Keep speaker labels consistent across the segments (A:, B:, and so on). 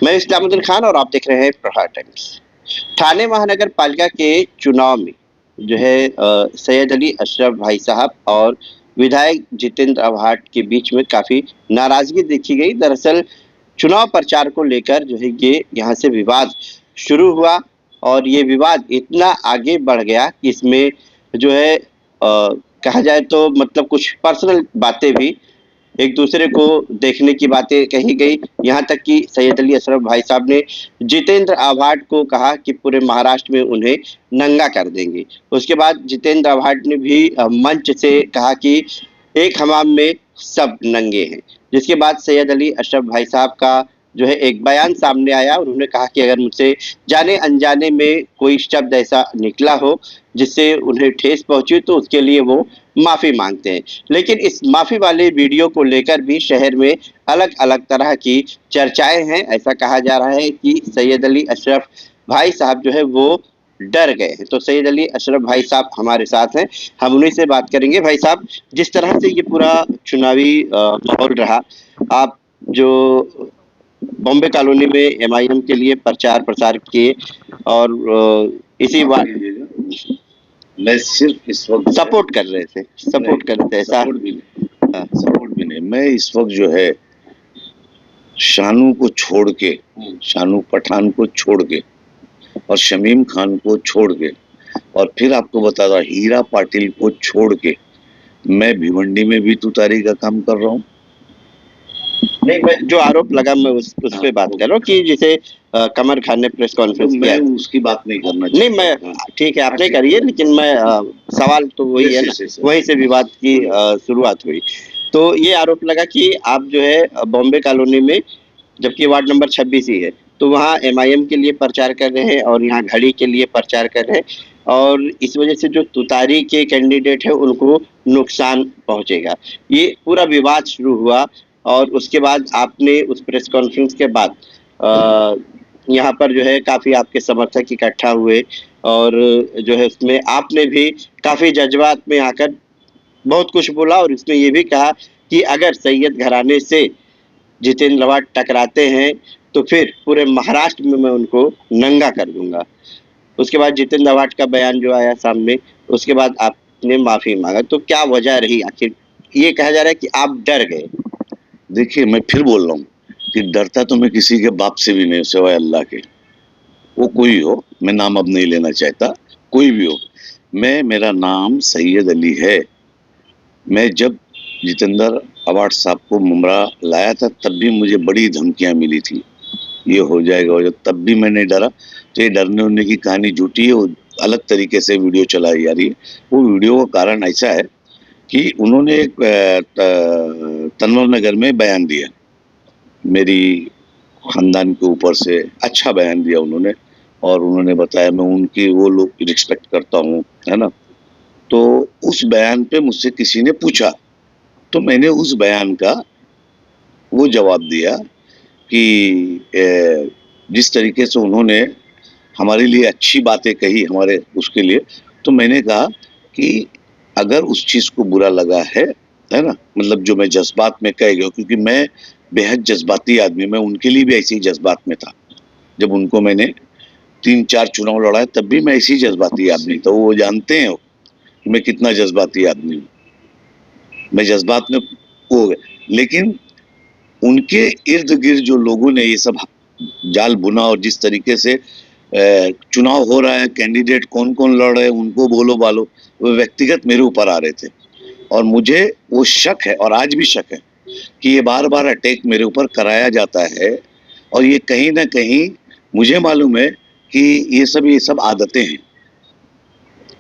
A: मैं इस्लामुद्दीन खान और आप देख रहे हैं प्रहार टाइम्स। ठाणे महानगर पालिका के चुनाव में जो है सैयद अली अशरफ भाई साहब और विधायक जितेंद्र आव्हाड के बीच में काफी नाराजगी देखी गई। दरअसल चुनाव प्रचार को लेकर जो है ये यहाँ से विवाद शुरू हुआ और ये विवाद इतना आगे बढ़ गया कि इसमें जो है कहा जाए तो मतलब कुछ पर्सनल बातें भी एक दूसरे को देखने की बातें कही गई। यहाँ तक कि सैयद अली अशरफ भाई साहब ने जितेंद्र आव्हाड को कहा कि पूरे महाराष्ट्र में उन्हें नंगा कर देंगे। उसके बाद जितेंद्र आव्हाड ने भी मंच से कहा कि एक हमाम में सब नंगे हैं। जिसके बाद सैयद अली अशरफ भाई साहब का जो है एक बयान सामने आया और उन्होंने कहा कि अगर मुझसे जाने अनजाने में कोई शब्द ऐसा निकला हो जिससे उन्हें ठेस पहुंची तो उसके लिए वो माफी मांगते हैं। लेकिन इस माफी वाले वीडियो को लेकर भी शहर में अलग अलग तरह की चर्चाएं हैं। ऐसा कहा जा रहा है कि सैयद अली अशरफ भाई साहब जो है वो डर गए हैं। तो सैयद अली अशरफ भाई साहब हमारे साथ हैं, हम उन्हीं से बात करेंगे। भाई साहब, जिस तरह से ये पूरा चुनावी माहौल रहा, आप जो बॉम्बे कॉलोनी में एमआईएम के लिए प्रचार प्रसार किए और इसी बात
B: मैं सिर्फ इस वक्त
A: सपोर्ट कर रहे थे ऐसा
B: सपोर्ट भी नहीं, मैं इस वक्त जो है शानू को छोड़ के, शानू पठान को छोड़ के और शमीम खान को छोड़ के और फिर आपको बता रहा हीरा पाटिल को छोड़ के मैं भिवंडी में भी तुतारी का काम कर रहा हूँ।
A: नहीं, मैं जो आरोप लगा मैं उस पे बात कर रहा हूँ कि जिसे कमर खान ने प्रेस कॉन्फ्रेंस
B: किया, मैं उसकी बात नहीं करना
A: नहीं, मैं ठीक है आपने करिए, लेकिन मैं सवाल तो वही है ना, वहीं से विवाद की शुरुआत हुई। तो ये आरोप लगा कि आप जो है बॉम्बे कॉलोनी में, जबकि वार्ड नंबर 26 ही है, तो वहाँ एमआईएम के लिए प्रचार कर रहे हैं और यहाँ घड़ी के लिए प्रचार कर रहे हैं और इस वजह से जो तुतारी के कैंडिडेट है उनको नुकसान पहुंचेगा। ये पूरा विवाद शुरू हुआ और उसके बाद आपने उस प्रेस कॉन्फ्रेंस के बाद यहाँ पर जो है काफ़ी आपके समर्थक इकट्ठा हुए और जो है उसमें आपने भी काफ़ी जज्बात में आकर बहुत कुछ बोला और इसमें ये भी कहा कि अगर सैयद घराने से जितेंद्र आव्हाड टकराते हैं तो फिर पूरे महाराष्ट्र में मैं उनको नंगा कर दूंगा। उसके बाद जितेंद्र आव्हाड का बयान जो आया सामने, उसके बाद आपने माफ़ी मांगा। तो क्या वजह रही आखिर? ये कहा जा रहा है कि आप डर गए।
B: देखिए, मैं फिर बोल रहा हूँ कि डरता तो मैं किसी के बाप से भी नहीं सिवाय अल्लाह के। वो कोई हो, मैं नाम अब नहीं लेना चाहता, कोई भी हो। मेरा नाम सैयद अली है। मैं जब जितेंद्र आव्हाड साहब को मुमरा लाया था तब भी मुझे बड़ी धमकियां मिली थी, ये हो जाएगा, तब भी मैं नहीं डरा। तो ये डरने उड़ने की कहानी झूठी है, वो अलग तरीके से वीडियो चलाई जा रही है। वो वीडियो का कारण ऐसा है कि उन्होंने एक तन्वर नगर में बयान दिया, मेरी खानदान के ऊपर से अच्छा बयान दिया उन्होंने और उन्होंने बताया मैं उनकी वो लोग रिस्पेक्ट करता हूँ, है ना। तो उस बयान पे मुझसे किसी ने पूछा तो मैंने उस बयान का वो जवाब दिया कि जिस तरीके से उन्होंने हमारे लिए अच्छी बातें कही हमारे उसके लिए, तो मैंने कहा कि अगर उस चीज़ को बुरा लगा है ना, मतलब जो मैं जज्बात में कह गया, क्योंकि मैं बेहद जज्बाती आदमी, मैं उनके लिए भी ऐसे ही जज्बात में था। जब उनको मैंने 3-4 चुनाव लड़ाए तब भी मैं ऐसे ही जज्बाती आदमी था। वो जानते हैं कि मैं कितना जज्बाती आदमी हूँ, मैं जज्बात में हो गए। लेकिन उनके इर्द गिर्द जो लोगों ने ये सब जाल बुना और जिस तरीके से चुनाव हो रहा है, कैंडिडेट कौन कौन लड़ रहे हैं उनको बोलो बालो, वो व्यक्तिगत मेरे ऊपर आ रहे थे और मुझे वो शक है और आज भी शक है कि ये बार बार अटैक मेरे ऊपर कराया जाता है और ये कहीं ना कहीं मुझे मालूम है कि ये सब आदतें हैं,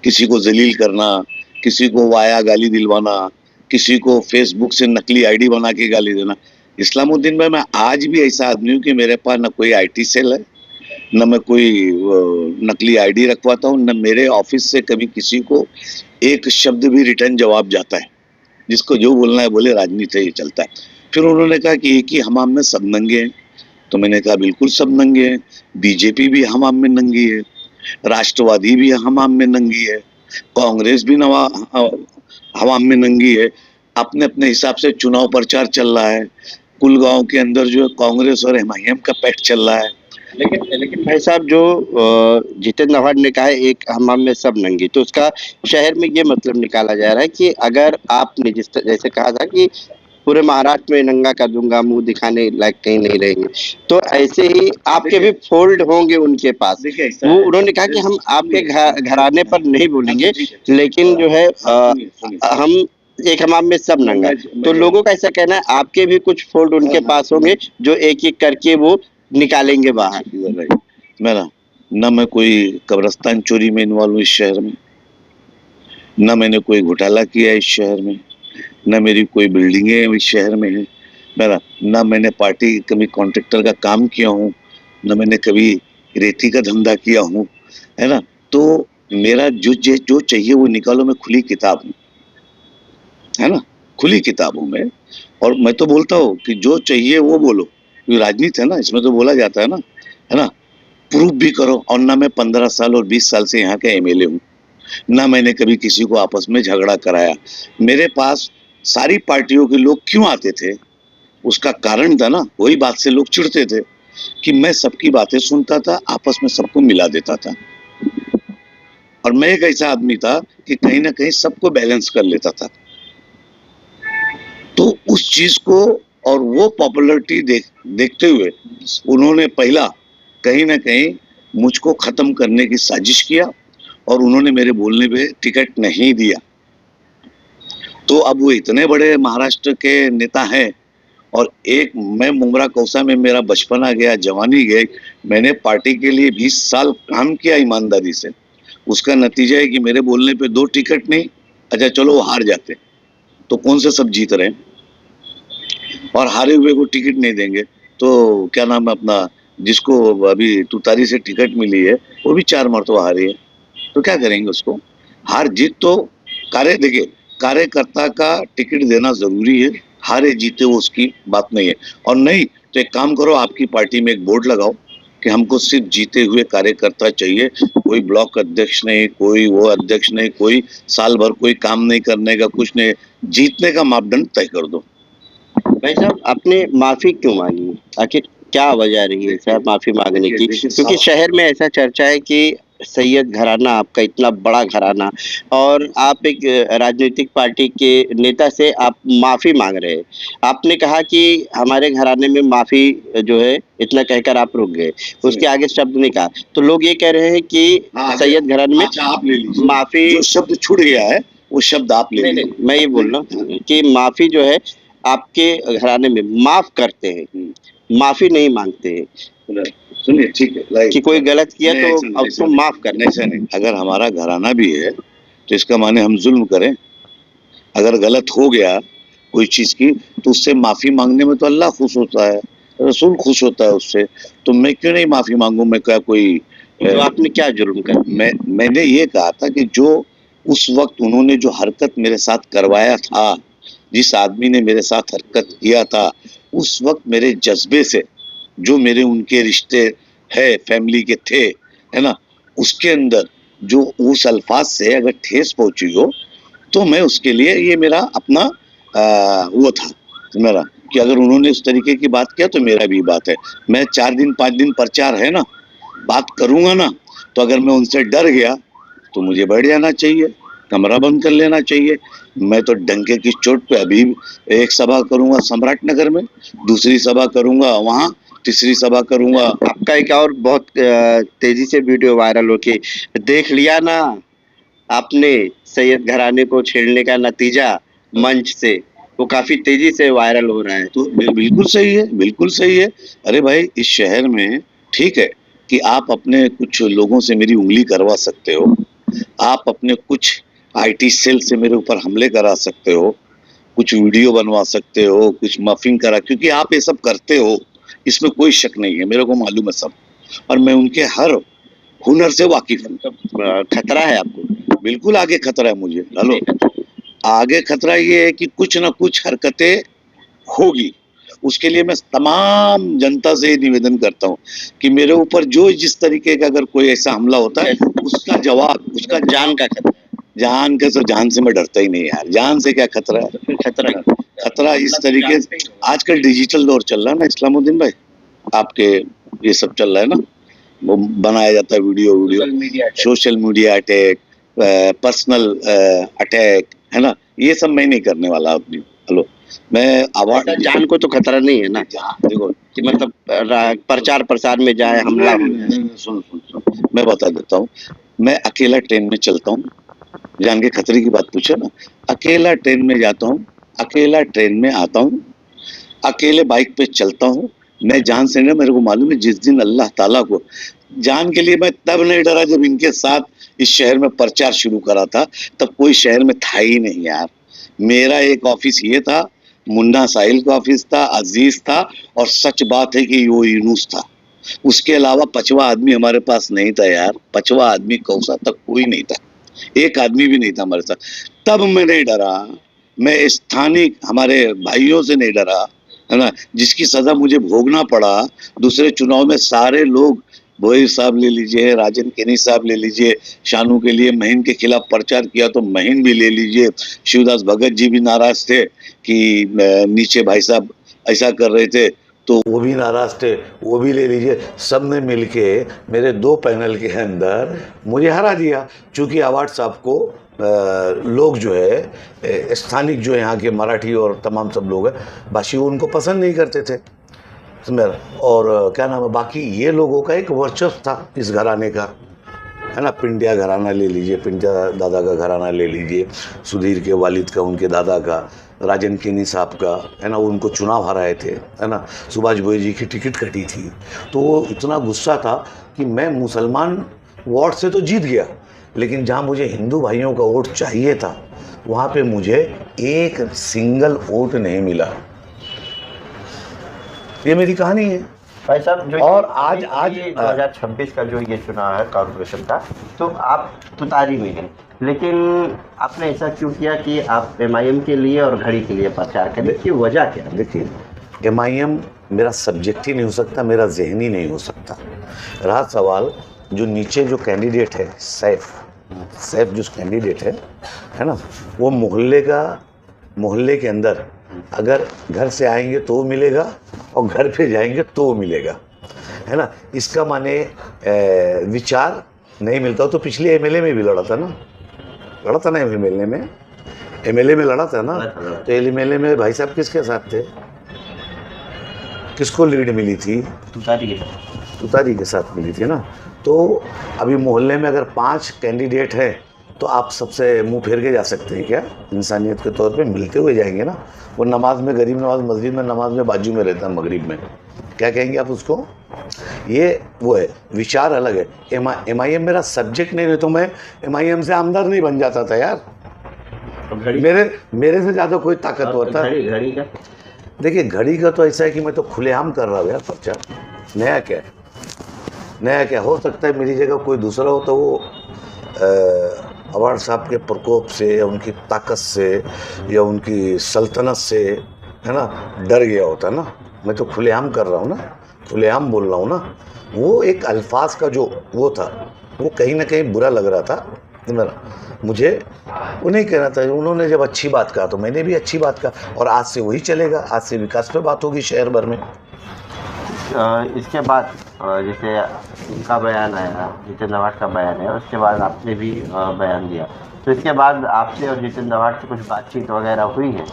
B: किसी को जलील करना, किसी को वाया गाली दिलवाना, किसी को फेसबुक से नकली आईडी बना के गाली देना। इस्लामुद्दीन भाई, मैं आज भी ऐसा आदमी हूँ कि मेरे पास न कोई आईटी सेल है, न मैं कोई नकली आईडी रखवाता हूँ, न मेरे ऑफिस से कभी किसी को एक शब्द भी रिटर्न जवाब जाता है। जिसको जो बोलना है बोले, राजनीति है, ये चलता है। फिर उन्होंने कहा कि एक ही हमाम में सब नंगे हैं, तो मैंने कहा बिल्कुल सब नंगे हैं। बीजेपी भी हमाम में नंगी है, राष्ट्रवादी भी हमाम में नंगी है, कांग्रेस भी हमाम में नंगी है। अपने अपने हिसाब से चुनाव प्रचार चल रहा है। कुलगांव के अंदर जो है कांग्रेस और एमआईएम का पैक्ट चल रहा है।
A: लेकिन भाई साहब, जो जितेंद्र आव्हाड ने कहा है एक हमाम में सब नंगे, तो उसका शहर में ये मतलब निकाला जा रहा है कि अगर आपने जैसे कहा था कि पूरे महाराष्ट्र में नंगा कर दूंगा, मुंह दिखाने लायक कहीं नहीं रहेंगे, तो ऐसे ही आपके भी फोल्ड होंगे उनके पास।
B: देखिए ऐसा
A: वो
B: है,
A: उन्होंने कहा कि हम आपके घराने पर नहीं बोलेंगे,
B: ठीक है,
A: लेकिन जो है
B: सुनिए।
A: हम एक हमाम में सब नंगा। तो लोगों का ऐसा कहना है आपके भी कुछ फोल्ड उनके पास होंगे जो एक एक करके वो निकालेंगे बाहर।
B: मेरा न मैं कोई कब्रिस्तान चोरी में इन्वॉल्व हूँ इस शहर में, न मैंने कोई घोटाला किया इस शहर में, न मेरी कोई बिल्डिंगें इस शहर में है मेरा, न मैंने पार्टी कभी कॉन्ट्रैक्टर का काम किया हूँ, न मैंने कभी रेती का धंधा किया हूँ, है ना। तो मेरा जो चाहिए वो निकालो, मैं खुली किताब हूँ, है ना, खुली किताब हूँ मैं। और मैं तो बोलता हूँ कि जो चाहिए वो बोलो, ये राजनीति है ना, इसमें तो बोला जाता है ना, प्रूफ भी करो। और ना मैं 15 साल और 20 साल से यहाँ का एमएलए हूँ, ना मैंने कभी किसी को आपस में झगड़ा कराया। मेरे पास सारी पार्टियों के लोग क्यों आते थे, उसका कारण था ना, वही बात से लोग चिढ़ते थे कि मैं सबकी बातें सुनता था, आपस में सबको मिला देता था। और मैं एक ऐसा आदमी था कि कहीं ना कहीं सबको बैलेंस कर लेता था। तो उस चीज को और वो पॉपुलैरिटी देखते हुए उन्होंने पहला कहीं ना कहीं मुझको खत्म करने की साजिश किया और उन्होंने मेरे बोलने पे टिकट नहीं दिया। तो अब वो इतने बड़े महाराष्ट्र के नेता हैं और एक मैं मुंगरा कौसा में मेरा बचपना गया, जवानी गई, मैंने पार्टी के लिए 20 साल काम किया ईमानदारी से। उसका नतीजा है कि मेरे बोलने पे 2 टिकट नहीं, अच्छा चलो वो हार जाते तो कौन से सब जीत रहे हैं, और हारे हुए को टिकट नहीं देंगे तो क्या नाम है अपना, जिसको अभी तुतारी से टिकट मिली है वो भी 4 मरतबा हारी है, तो क्या करेंगे उसको। हार जीत तो देखिए कार्यकर्ता का टिकट देना जरूरी है, हारे जीते वो उसकी बात नहीं है। और नहीं तो एक काम करो, आपकी पार्टी में एक बोर्ड लगाओ कि हमको सिर्फ जीते हुए कार्यकर्ता चाहिए, कोई ब्लॉक अध्यक्ष नहीं, कोई वो अध्यक्ष नहीं, कोई साल भर कोई काम नहीं करने का, कुछ नहीं, जीतने का मापदंड तय कर दो।
A: भाई साहब, आपने माफी क्यों मांगी? आखिर क्या वजह रही है सर माफी मांगने की? क्योंकि शहर में ऐसा चर्चा है कि सैयद घराना आपका इतना बड़ा घराना, और आप एक राजनीतिक पार्टी के नेता से आप माफी मांग रहे हैं। आपने कहा कि हमारे घराने में माफी जो है, इतना कहकर आप रुक गए, उसके आगे शब्द नहीं कहा। तो लोग ये कह रहे हैं कि सैयद घराने में
B: अच्छा आप ले लीजिए,
A: माफी
B: जो शब्द छूट गया है वो शब्द आप ले लीजिए।
A: मैं ये बोल रहा हूँ कि माफी जो है आपके घराने में माफ करते हैं, माफी नहीं मांगते हैं
B: सुनिए ठीक है
A: कि कोई गलत किया
B: नहीं,
A: तो
B: ऐसा नहीं,
A: उसको माफ कर।
B: नहीं ऐसा नहीं, अगर हमारा घराना भी है तो इसका माने हम जुल्म करें। अगर गलत हो गया कोई चीज की तो उससे माफी मांगने में तो अल्लाह खुश होता है, रसूल खुश होता है उससे, तो मैं क्यों नहीं माफी मांगू। मैं क्या कोई
A: तो आपने क्या जुल्म कर?
B: मैंने ये कहा था कि जो उस वक्त उन्होंने जो हरकत मेरे साथ करवाया था, जिस आदमी ने मेरे साथ हरकत किया था, उस वक्त मेरे जज्बे से जो मेरे उनके रिश्ते है फैमिली के थे, है ना, उसके अंदर जो उस अल्फाज से अगर ठेस पहुंची हो तो मैं उसके लिए ये मेरा अपना वो था मेरा कि अगर उन्होंने उस तरीके की बात किया तो मेरा भी बात है। मैं 4 दिन 5 दिन प्रचार है ना, बात करूंगा ना, तो अगर मैं उनसे डर गया तो मुझे बैठ जाना चाहिए, कमरा बंद कर लेना चाहिए। मैं तो डंके की चोट पे अभी एक सभा करूंगा सम्राट नगर में, दूसरी सभा करूंगा वहां, तीसरी सभा करूंगा।
A: आपका एक और बहुत तेजी से वीडियो वायरल हो के देख लिया ना आपने, सैयद घराने को छेड़ने का नतीजा मंच से, वो काफी तेजी से वायरल हो रहा है।
B: तो बिल्कुल सही है, बिल्कुल सही है। अरे भाई इस शहर में ठीक है कि आप अपने कुछ लोगों से मेरी उंगली करवा सकते हो, आप अपने कुछ आईटी सेल से मेरे ऊपर हमले करा सकते हो, कुछ वीडियो बनवा सकते हो, कुछ मफिंग करा, क्योंकि आप ये सब करते हो, इसमें कोई शक नहीं है, मेरे को मालूम है सब, और मैं उनके हर हुनर से वाकिफ हूँ।
A: खतरा है आपको?
B: बिल्कुल आगे खतरा है मुझे। हेलो, आगे खतरा ये है कि कुछ ना कुछ हरकतें होगी, उसके लिए मैं तमाम जनता से निवेदन करता हूँ कि मेरे ऊपर जो जिस तरीके का अगर कोई ऐसा हमला होता है उसका जवाब, उसका
A: जान का खतरा?
B: जान का, तो जान से मैं डरता ही नहीं यार, जान से क्या खतरा है।
A: खतरा
B: खतरा इस तरीके से आजकल डिजिटल दौर चल रहा है ना इस्लामुद्दीन भाई, आपके ये सब चल रहा है ना, वो बनाया जाता है video, social media attack, personal attack, है ना, ये सब मैं नहीं करने वाला आदमी। हेलो, मैं अवार्ड
A: जान को तो खतरा नहीं है ना,
B: देखो
A: कि मतलब प्रचार प्रसार में जाए हमला हो।
B: सुन, मैं बता देता हूँ। मैं अकेला ट्रेन में चलता हूँ, जान के खतरे की बात पूछे ना, अकेला ट्रेन में जाता हूँ, अकेला ट्रेन में आता हूँ, अकेले बाइक पे चलता हूँ। मैं जान से ना, मेरे को मालूम है जिस दिन अल्लाह ताला को जान के लिए मैं तब नहीं डरा जब इनके साथ इस शहर में प्रचार शुरू करा था, तब कोई शहर में था ही नहीं यार। मेरा एक ऑफिस ये था, मुन्ना साहिल का ऑफिस था, अजीज था, और सच बात है कि वो यूनुस था। उसके अलावा पचवा आदमी हमारे पास नहीं था यार, पचवा आदमी कौसा तक कोई नहीं था, एक आदमी भी नहीं था हमारे साथ। तब मैं नहीं डरा, मैं स्थानीय हमारे भाइयों से नहीं डरा, है ना, जिसकी सजा मुझे भोगना पड़ा। दूसरे चुनाव में सारे लोग, भोईर साहब ले लीजिए, राजन केनी साहब ले लीजिए, शानू के लिए महीन के खिलाफ प्रचार किया तो महीन भी ले लीजिए, शिवदास भगत जी भी नाराज थे कि नीचे भाई साहब ऐसा कर रहे थे, तो वो भी नाराज थे, वो भी ले लीजिए। सब ने मिलके मेरे 2 पैनल के अंदर मुझे हरा दिया, क्योंकि अवार्ड साहब को लोग जो है स्थानिक जो यहाँ के मराठी और तमाम सब लोग हैं बाशी, वो उनको पसंद नहीं करते थे। और क्या नाम है, बाकी ये लोगों का एक वर्चस्व था इस घराने का, है ना। पिंडिया घराना ले लीजिए, पिंडिया दादा का घराना ले लीजिए, सुधीर के वालिद का, उनके दादा का, राजन केनी साहब का, है ना, वो उनको चुनाव हराए थे, है ना। सुभाष बोई जी की टिकट कटी थी, तो वो इतना गुस्सा था कि मैं मुसलमान वोट से तो जीत गया, लेकिन जहाँ मुझे हिंदू भाइयों का वोट चाहिए था वहाँ पे मुझे एक सिंगल वोट नहीं मिला। ये मेरी कहानी है
A: भाई साहब। जो
B: और आज
A: 2026 का जो ये चुनाव है कॉर्पोरेशन का, तो आप तुतारी में गए, लेकिन आपने ऐसा क्यों किया कि आप MIM के लिए और घड़ी के लिए प्रचार करें, की वजह क्या है?
B: देखिए, MIM मेरा सब्जेक्ट ही नहीं हो सकता, मेरा जहनी नहीं हो सकता। रहा सवाल जो नीचे जो कैंडिडेट है सैफ जो कैंडिडेट है ना, वो मोहल्ले के अंदर अगर घर से आएंगे तो मिलेगा और घर पे जाएंगे तो मिलेगा, है ना। इसका माने विचार नहीं मिलता हो तो पिछले MLA में भी लड़ा था ना MLA में लड़ा था ना। तो MLA में भाई साहब किसके साथ थे, किसको लीड मिली थी? तुतारी के साथ मिली थी ना। तो अभी मोहल्ले में अगर 5 कैंडिडेट हैं तो आप सबसे मुंह फेर के जा सकते हैं क्या? इंसानियत के तौर पे मिलते हुए जाएंगे ना। वो नमाज में, गरीब नवाज मस्जिद में नमाज में बाजू में रहता है मगरिब में, क्या कहेंगे आप उसको? ये वो है, विचार अलग है। MIM मेरा सब्जेक्ट नहीं, तो मैं MIM से आमदार नहीं बन जाता था यार। मेरे से ज़्यादा कोई ताकतवर था।
A: घड़ी का
B: देखिए, घड़ी का तो ऐसा है कि मैं तो खुलेआम कर रहा हूँ यार प्रचार। नया क्या हो सकता है मेरी जगह कोई दूसरा हो तो वो अवार्ड साहब के प्रकोप से या उनकी ताकत से या उनकी सल्तनत से, है ना, डर गया होता ना। मैं तो खुलेआम कर रहा हूँ ना, खुलेआम बोल रहा हूँ ना। वो एक अल्फाज का जो वो था, वो कहीं ना कहीं बुरा लग रहा था मेरा, मुझे वो नहीं कहना था। उन्होंने जब अच्छी बात कहा तो मैंने भी अच्छी बात कहा, और आज से वही चलेगा। आज से विकास पे बात होगी शहर भर में।
A: इसके बाद जैसे उनका बयान आया, जितेंद्र आवाड का बयान है, उसके बाद आपने भी बयान दिया, तो इसके बाद आपसे और जितेंद्र आवाड से कुछ बातचीत वगैरह हुई है?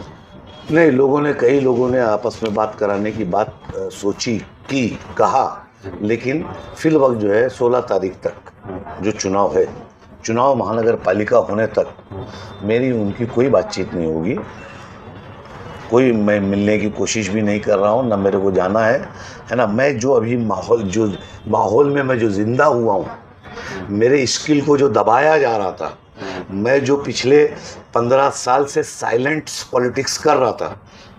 B: नहीं, कई लोगों ने आपस में बात कराने की बात सोची, की, कहा, लेकिन फिल वक्त जो है 16 तारीख तक जो चुनाव महानगर पालिका होने तक मेरी उनकी कोई बातचीत नहीं होगी। कोई मैं मिलने की कोशिश भी नहीं कर रहा हूँ, ना मेरे को जाना है ना। मैं जो अभी माहौल में मैं जो जिंदा हुआ हूँ, मेरे स्किल को जो दबाया जा रहा था, मैं जो पिछले 15 साल से साइलेंट पॉलिटिक्स कर रहा था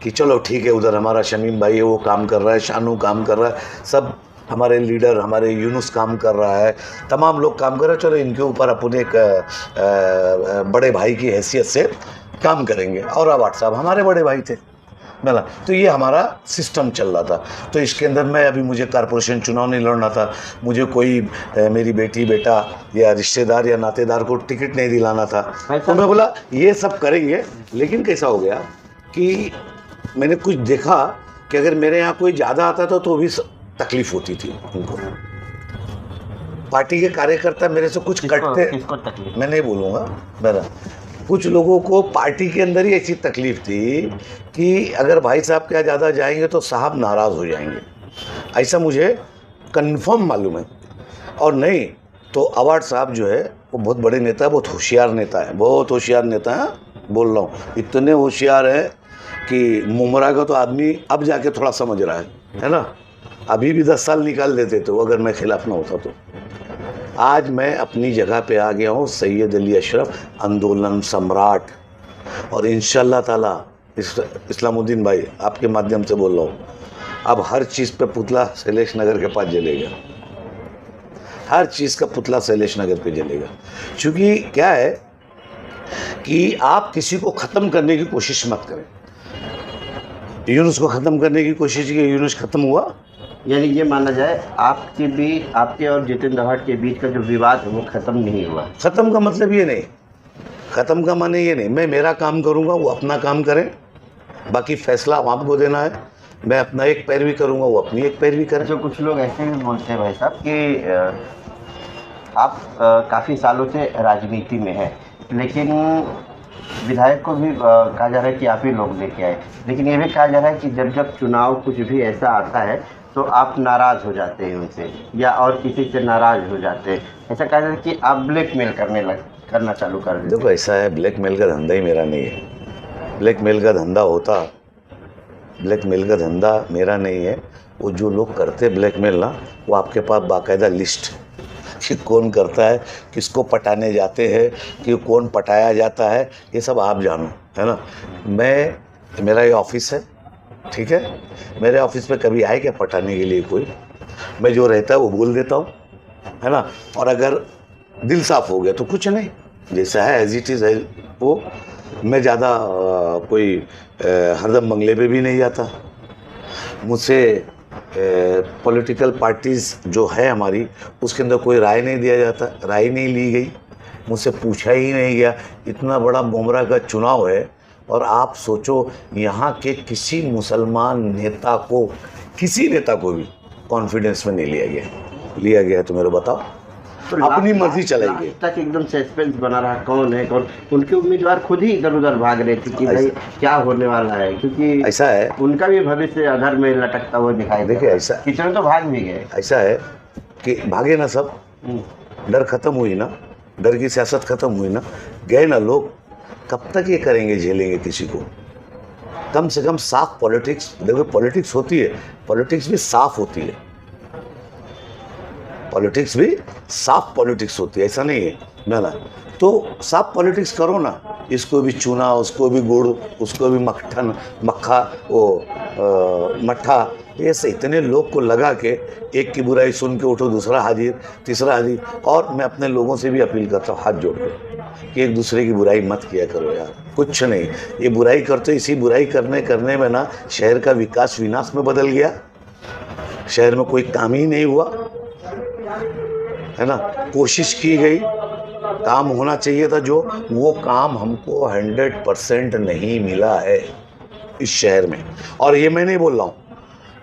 B: कि चलो ठीक है, उधर हमारा शमीम भाई है, वो काम कर रहा है, शानू काम कर रहा है, सब हमारे लीडर, हमारे यूनुस काम कर रहा है, तमाम लोग काम कर रहे हैं, चलो इनके ऊपर अपने एक बड़े भाई की हैसियत से काम करेंगे। और अवाड साहब हमारे बड़े भाई थे, मिला। तो ये हमारा सिस्टम चल रहा था। तो इसके अंदर मैं अभी, मुझे कॉर्पोरेशन चुनाव नहीं लड़ना था, मुझे कोई मेरी बेटी बेटा या रिश्तेदार या नातेदार को टिकट नहीं दिलाना था। तो मैं बोला ये सब करेंगे, लेकिन कैसा हो गया कि
C: मैंने कुछ देखा कि अगर मेरे यहाँ कोई ज़्यादा आता था तो भी तकलीफ होती थी उनको। पार्टी के कार्यकर्ता मेरे से कुछ कटते,
A: किसको तकलीफ?
C: मैं नहीं बोलूँगा, मेरा कुछ लोगों को पार्टी के अंदर ही ऐसी तकलीफ थी कि अगर भाई साहब के यहाँ ज़्यादा जाएंगे तो साहब नाराज़ हो जाएंगे, ऐसा मुझे कंफर्म मालूम है। और नहीं तो अवार्ड साहब जो है वो बहुत बड़े नेता है, बहुत होशियार नेता है, बहुत होशियार नेता है, बोल रहा हूँ। इतने होशियार है कि मुमरा का तो आदमी अब जाके थोड़ा समझ रहा है ना। अभी भी 10 साल निकाल देते तो अगर मैं खिलाफ ना होता तो। आज मैं अपनी जगह पे आ गया हूँ, सैयद अली अशरफ आंदोलन सम्राट। और इंशाल्लाह ताला इस्लामुद्दीन भाई आपके माध्यम से बोल रहा हूँ, अब हर चीज़ पे पुतला शैलेश नगर के पास जलेगा, हर चीज़ का पुतला शैलेश नगर पे जलेगा। क्योंकि क्या है कि आप किसी को ख़त्म करने की कोशिश मत करें। यूनुस को ख़त्म करने की कोशिश की, यूनुस ख़त्म हुआ।
A: यानी ये माना जाए आपके और जितेंद्र आव्हाड के बीच का जो विवाद है वो ख़त्म नहीं हुआ।
C: ख़त्म का मतलब ये नहीं, ख़त्म का माने ये नहीं, मैं मेरा काम करूँगा, वो अपना काम करें, बाकी फैसला आपको देना है। मैं अपना एक पैरवी करूँगा, वो अपनी एक पैरवी करें।
A: जो कुछ लोग ऐसे भी बोलते हैं भाई साहब कि आप काफ़ी सालों से राजनीति में हैं, लेकिन विधायक को भी कहा जा रहा है कि आप ही लोग लेके आए, लेकिन ये भी कहा जा रहा है कि जब चुनाव कुछ भी ऐसा आता है तो आप नाराज़ हो जाते हैं उनसे या और किसी से नाराज़ हो जाते हैं। ऐसा कहा जाता है कि आप ब्लैकमेल करना चालू कर देते।
C: देखो ऐसा है, ब्लैकमेल का धंधा ही मेरा नहीं है। ब्लैकमेल का धंधा होता, ब्लैकमेल का धंधा मेरा नहीं है। वो जो लोग करते ब्लैकमेल ना, वो आपके पास बाकायदा लिस्ट कि कौन करता है, किसको पटाने जाते हैं, कि कौन पटाया जाता है, ये सब आप जानो, है ना। मेरा ये ऑफिस है, ठीक है। मेरे ऑफिस पे कभी आए क्या पटाने के लिए कोई? मैं जो रहता है वो बोल देता हूँ, है ना। और अगर दिल साफ हो गया तो कुछ नहीं, जैसा है एज इट इज़ है वो। मैं ज़्यादा कोई हरदम बंगले पे भी नहीं जाता। मुझसे पॉलिटिकल पार्टीज़ जो है हमारी, उसके अंदर कोई राय नहीं दिया जाता, राय नहीं ली गई, मुझसे पूछा ही नहीं गया। इतना बड़ा बुमराह का चुनाव है और आप सोचो यहाँ के किसी मुसलमान नेता को, किसी नेता को भी कॉन्फिडेंस में नहीं लिया गया तो मेरे बताओ, तो अपनी मर्जी चलाई गई।
A: तक एकदम सस्पेंस बना रहा, कौन है कौन। उनके उम्मीदवार खुद ही इधर उधर भाग रहे थे कि भाई क्या होने वाला है, क्योंकि
C: ऐसा है
A: उनका भी भविष्य अधर में लटकता हुआ दिखाई दे।
C: देखिए ऐसा,
A: कितने तो भाग भी गए।
C: ऐसा है कि भागे ना सब, डर खत्म हुई ना, डर की सियासत खत्म हुई ना, गए ना लोग। कब तक ये करेंगे, झेलेंगे किसी को? कम से कम साफ पॉलिटिक्स, देखो पॉलिटिक्स होती है, पॉलिटिक्स भी साफ होती है, पॉलिटिक्स भी साफ पॉलिटिक्स होती है, ऐसा नहीं है ना। तो साफ पॉलिटिक्स करो ना, इसको भी चूना, उसको भी गुड़, उसको भी मक्खन मक्खा, वो मट्ठा, ऐसे इतने लोग को लगा के एक की बुराई सुन के उठो, दूसरा हाजिर, तीसरा हाजिर। और मैं अपने लोगों से भी अपील करता हूँ हाथ जोड़ के कि एक दूसरे की बुराई मत किया करो यार, कुछ नहीं। ये बुराई करते, इसी बुराई करने में ना शहर का विकास विनाश में बदल गया, शहर में कोई काम ही नहीं हुआ, है ना। कोशिश की गई, काम होना चाहिए था जो, वो काम हमको 100% नहीं मिला है इस शहर में। और ये मैं नहीं बोल रहा हूँ,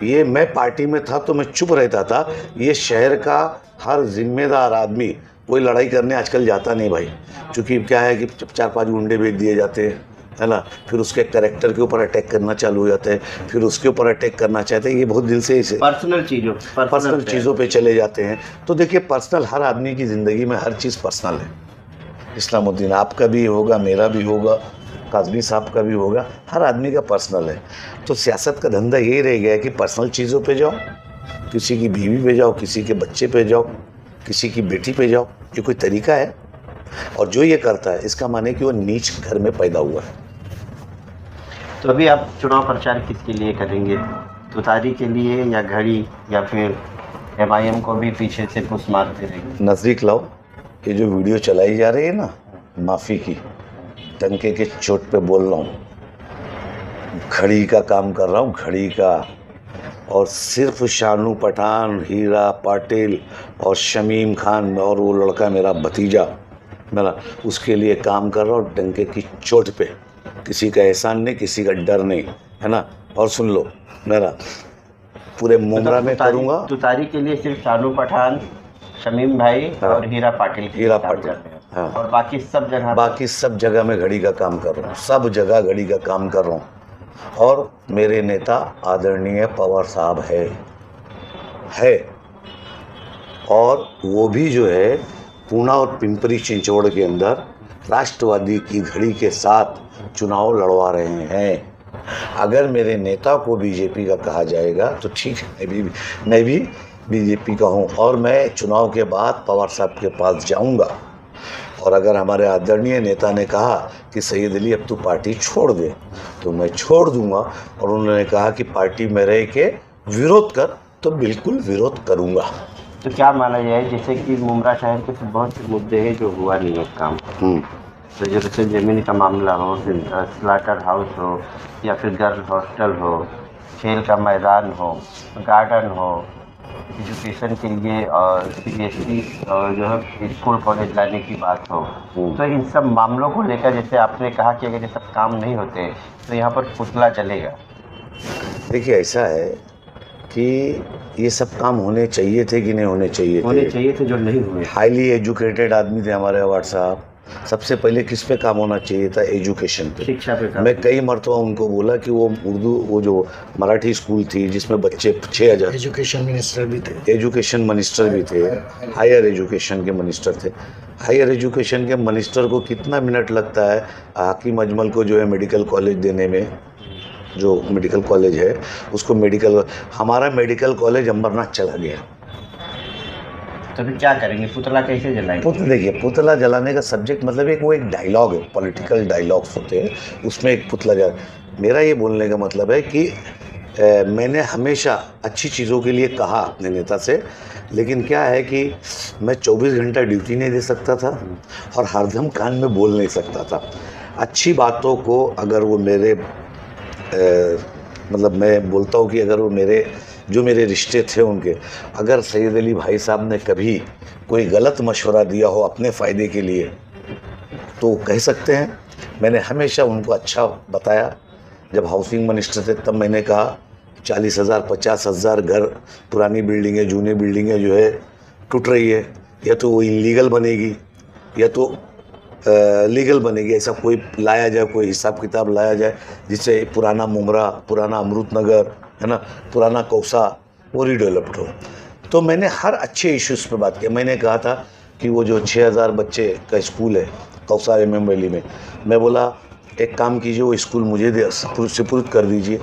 C: ये मैं पार्टी में था तो मैं चुप रहता था। ये शहर का हर जिम्मेदार आदमी, कोई लड़ाई करने आजकल जाता नहीं भाई, क्योंकि क्या है कि 4-5 गुंडे भेज दिए जाते हैं, है ना। फिर उसके कैरेक्टर के ऊपर अटैक करना चालू हो जाता है, फिर उसके ऊपर अटैक करना चाहते हैं। ये बहुत दिन से इसे पर्सनल चीज़ों पे चले जाते हैं। तो देखिए पर्सनल, हर आदमी की ज़िंदगी में हर चीज़ पर्सनल है। इस्लामुद्दीन आपका भी होगा, मेरा भी होगा, काज़मी साहब का भी होगा, हर आदमी का पर्सनल है। तो सियासत का धंधा यही रह गया है कि पर्सनल चीज़ों पे जाओ, किसी की बीवी पे जाओ, किसी के बच्चे पे जाओ, किसी की बेटी पे जाओ। ये कोई तरीका है? और जो ये करता है इसका माने कि वो नीच घर में पैदा हुआ है।
A: तो अभी आप चुनाव प्रचार किसके लिए करेंगे? तुतारी के लिए या घड़ी, या फिर MIM को भी पीछे से पुश मारते रहेंगे?
C: नज़दीक लाओ, ये जो वीडियो चलाई जा रही है ना माफ़ी की, टंके के चोट पे बोल रहा हूँ, घड़ी का काम कर रहा हूँ, घड़ी का। और सिर्फ शानू पठान, हीरा पाटिल और शमीम खान और वो लड़का मेरा भतीजा, मेरा उसके लिए काम कर रहा हूँ, डंके की चोट पे। किसी का एहसान नहीं, किसी का डर नहीं, है ना। और सुन लो, मेरा पूरे मुमरा में करूँगा।
A: तुतारी के लिए सिर्फ शानू पठान, शमीम भाई
C: हाँ।
A: और हीरा पाटिल के
C: हीरा
A: काम
C: पाटिल,
A: कर रहे हैं।
C: हाँ।
A: और बाकी सब जगह
C: बाकी सब जगह मैं घड़ी का काम कर रहा हूँ, सब जगह घड़ी का काम कर रहा हूँ। और मेरे नेता आदरणीय पवार साहब है और वो भी जो है पूना और पिंपरी चिंचवड़ के अंदर राष्ट्रवादी की घड़ी के साथ चुनाव लड़वा रहे हैं। अगर मेरे नेता को बीजेपी का कहा जाएगा तो ठीक है, मैं भी बीजेपी का हूँ और मैं चुनाव के बाद पवार साहब के पास जाऊँगा। और अगर हमारे आदरणीय नेता ने कहा कि सैयद अली अब तू पार्टी छोड़ दे तो मैं छोड़ दूंगा, और उन्होंने कहा कि पार्टी में रह के विरोध कर तो बिल्कुल विरोध करूंगा।
A: तो क्या माना जाए, जैसे कि मुमरा शहर के बहुत से मुद्दे हैं जो हुआ नहीं है काम, तो जैसे ज़मीन का मामला हो, स्लाटर हाउस हो, या फिर गर्ल हॉस्टल हो, खेल का मैदान हो, गार्डन हो, एजुकेशन के लिए और सीबीएसई जो है स्कूल कॉलेज लाने की बात हो, तो इन सब मामलों को लेकर जैसे आपने कहा कि अगर ये सब काम नहीं होते तो यहाँ पर पुतला चलेगा।
C: देखिए, ऐसा है कि ये सब काम होने चाहिए थे कि नहीं होने चाहिए थे,
A: जो नहीं हुए।
C: हाईली एजुकेटेड आदमी थे हमारे अवार्ड साहब। सबसे पहले किस पे काम होना चाहिए था? एजुकेशन पे,
A: शिक्षा पे काम।
C: मैं कई मरतबा उनको बोला कि वो उर्दू, वो जो मराठी स्कूल थी जिसमें बच्चे 6000,
D: एजुकेशन मिनिस्टर भी थे,
C: एजुकेशन मिनिस्टर भी थे, हायर एजुकेशन के मिनिस्टर थे। हायर एजुकेशन के मिनिस्टर को कितना मिनट लगता है हाकिम अजमल को जो है मेडिकल कॉलेज देने में? जो मेडिकल कॉलेज है उसको हमारा मेडिकल कॉलेज अंबरनाथ चला गया।
A: तो फिर क्या करेंगे? पुतला कैसे जलाएंगे?
C: देखिए, पुतला जलाने का सब्जेक्ट मतलब एक डायलॉग है, पॉलिटिकल डायलॉग्स होते हैं, उसमें एक पुतला मेरा ये बोलने का मतलब है कि मैंने हमेशा अच्छी चीज़ों के लिए कहा अपने नेता से, लेकिन क्या है कि मैं 24 घंटा ड्यूटी नहीं दे सकता था और हरदम कान में बोल नहीं सकता था। अच्छी बातों को अगर वो मेरे मतलब मैं बोलता हूँ कि अगर वो मेरे रिश्ते थे उनके, अगर सैयद अली भाई साहब ने कभी कोई गलत मशवरा दिया हो अपने फ़ायदे के लिए तो कह सकते हैं। मैंने हमेशा उनको अच्छा बताया। जब हाउसिंग मिनिस्टर थे तब मैंने कहा 40,000 50,000 घर, पुरानी बिल्डिंगें, जूनी बिल्डिंगें जो है टूट रही है, या तो वो इलीगल बनेगी या तो लीगल बनेगी। ऐसा कोई लाया जाए, कोई हिसाब किताब लाया जाए जिससे पुराना मुमरा, पुराना अमृत नगर है ना, पुराना कौसा वो रीडेवलप्ड हो। तो मैंने हर अच्छे इश्यूज़ पे बात की। मैंने कहा था कि वो जो 6000 बच्चे का स्कूल है कौसा MM वैली में, मैं बोला एक काम कीजिए, वो स्कूल मुझे सुपुर्द कर दीजिए,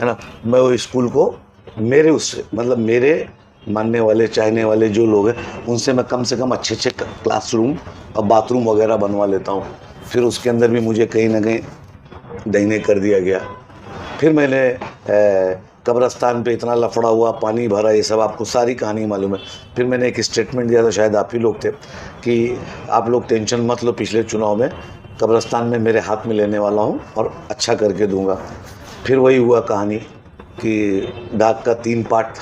C: है ना। मैं वो स्कूल को मेरे उससे मतलब मेरे मानने वाले, चाहने वाले जो लोग हैं उनसे मैं कम से कम अच्छे क्लासरूम और बाथरूम वगैरह बनवा लेता हूँ। फिर उसके अंदर भी मुझे कहीं ना कहीं दहीने कर दिया गया। फिर मैंने कब्रस्तान पे इतना लफड़ा हुआ, पानी भरा, ये सब आपको सारी कहानी मालूम है। फिर मैंने एक स्टेटमेंट दिया था, शायद आप ही लोग थे, कि आप लोग टेंशन मत लो, पिछले चुनाव में कब्रस्तान में मेरे हाथ में लेने वाला हूँ और अच्छा करके दूंगा। फिर वही हुआ कहानी कि डाक का 3 पार्ट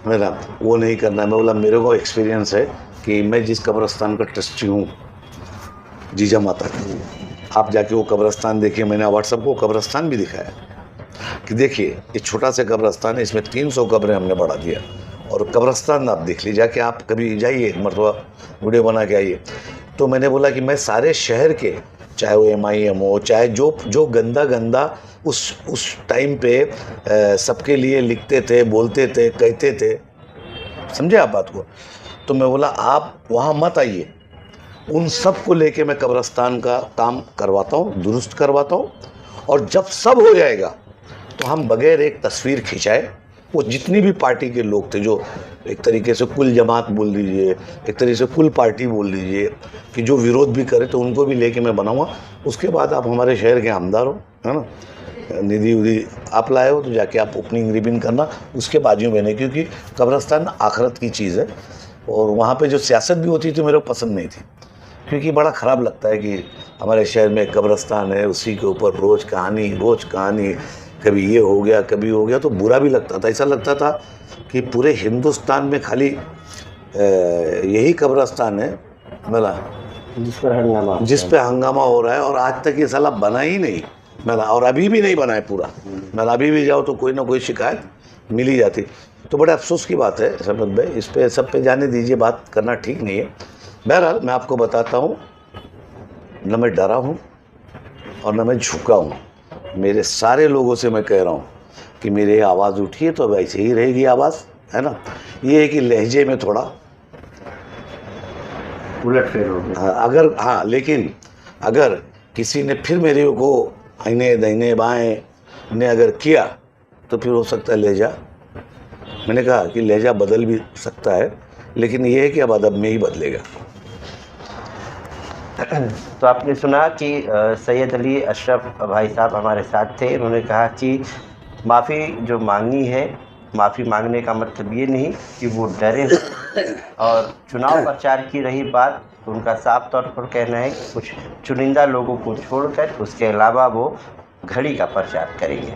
C: मेरा वो नहीं करना है। मैं बोला मेरे को एक्सपीरियंस है कि मैं जिस कब्रस्तान का ट्रस्टी हूँ जीजा माता का, आप जाके वो कब्रस्तान देखिए। मैंने व्हाट्सएप को कब्रस्तान भी दिखाया कि देखिए ये छोटा सा कब्रस्तान है, इसमें 300 कब्रें हमने बढ़ा दिया। और कब्रस्तान आप देख लीजिए, जाके आप कभी जाइए, एक मरतबा वीडियो बना के आइए। तो मैंने बोला कि मैं सारे शहर के, चाहे वो MIM हो, चाहे जो गंदा उस टाइम पे सबके लिए लिखते थे, बोलते थे, कहते थे, समझे आप बात को। तो मैं बोला आप वहाँ मत आइए, उन सब को लेके मैं कब्रस्तान का काम करवाता हूँ, दुरुस्त करवाता हूँ। और जब सब हो जाएगा तो हम बगैर एक तस्वीर खिंचाए, वो जितनी भी पार्टी के लोग थे, जो एक तरीके से कुल जमात बोल दीजिए, एक तरीके से कुल पार्टी बोल दीजिए, कि जो विरोध भी करे तो उनको भी लेके मैं बनाऊँगा। उसके बाद आप हमारे शहर के आमदार हो, है ना, निधि उधि आप लाए हो तो जाके आप ओपनिंग रिबन करना उसके बाजू में नहीं, क्योंकि कब्रस्तान आखिरत की चीज़ है। और वहाँ पे जो सियासत भी होती थी मेरे को पसंद नहीं थी, क्योंकि बड़ा ख़राब लगता है कि हमारे शहर में एक कब्रस्तान है, उसी के ऊपर रोज़ कहानी, कभी ये हो गया, कभी हो गया, तो बुरा भी लगता था। ऐसा लगता था कि पूरे हिंदुस्तान में खाली यही कब्रस्तान है मेरा जिस पे हंगामा हो रहा है, और आज तक ये साला बना ही नहीं। मैंने, और अभी भी नहीं बना है पूरा। मैंने अभी भी जाओ तो कोई ना कोई शिकायत मिल ही जाती। तो बड़े अफसोस की बात है समझ भाई, इस पे सब पे जाने दीजिए, बात करना ठीक नहीं है। बहरहाल मैं आपको बताता हूँ, न मैं डरा हूँ और न मैं झुका हूँ। मेरे सारे लोगों से मैं कह रहा हूँ कि मेरी आवाज़ उठी है तो अब ऐसे ही रहेगी आवाज़, है ना। ये है कि लहजे में थोड़ा
A: उलटफेर हो गई।
C: हाँ, अगर हाँ, लेकिन अगर किसी ने फिर मेरे को आईने दाहिने बाएं ने अगर किया तो फिर हो सकता है लहजा, मैंने कहा कि लहजा बदल भी सकता है, लेकिन ये है कि अब अदब में ही बदलेगा।
A: तो आपने सुना कि सैयद अली अशरफ भाई साहब हमारे साथ थे। उन्होंने कहा कि माफ़ी जो मांगनी है, माफ़ी मांगने का मतलब ये नहीं कि वो डरे हों। और चुनाव प्रचार की रही बात, तो उनका साफ तौर पर कहना है कि कुछ चुनिंदा लोगों को छोड़कर उसके अलावा वो घड़ी का प्रचार करेंगे।